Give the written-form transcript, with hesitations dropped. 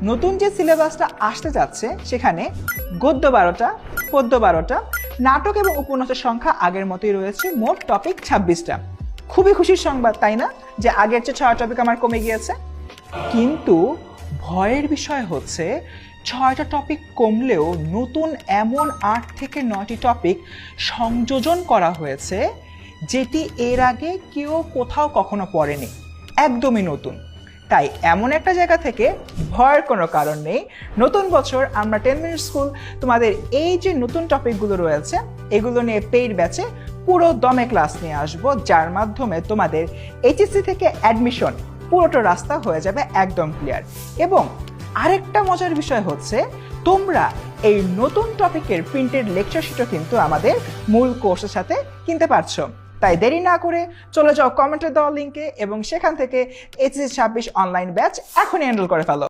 নতুন যে সিলেবাসটা আসতে যাচ্ছে সেখানে গদ্য 12টা, পদ্য 12টা, নাটক এবং উপন্যাসের সংখ্যা আগের মতোই রয়েছে, মোট টপিক 26টা। খুবই খুশির সংবাদ, তাই না? যে আগের চেয়ে 6 টপিক আমার কমে গিয়েছে। কিন্তু ভয়ের বিষয় হচ্ছে 6টা টপিক কমলেও নতুন এমন 8 থেকে 9টি টপিক সংযোজন করা হয়েছে যেটি এর আগে কেউ কোথাও কখনো পড়েনি, একদমই নতুন। তাই এমন একটা জায়গা থেকে ভয়ের কোনো কারণ নেই। নতুন বছর আমরা 10 মিনিট স্কুল তোমাদের এই যে নতুন টপিকগুলো রয়েছে এগুলো নিয়ে পেইড ব্যাচে পুরো দমে ক্লাস নিয়ে আসবো, যার মাধ্যমে তোমাদের এইচএসসি থেকে অ্যাডমিশন পুরোটা রাস্তা হয়ে যাবে একদম ক্লিয়ার। এবং আরেকটা মজার বিষয় হচ্ছে তোমরা এই নতুন টপিকের প্রিন্টেড লেকচার শিটও কিন্তু আমাদের মূল কোর্সের সাথে কিনতে পারছো। তাই দেরি না করে চলে যাও কমেন্টে দেওয়া লিঙ্কে এবং সেখান থেকে এইচএসসি 26 অনলাইন ব্যাচ এখনই এনরোল করে ফেলো।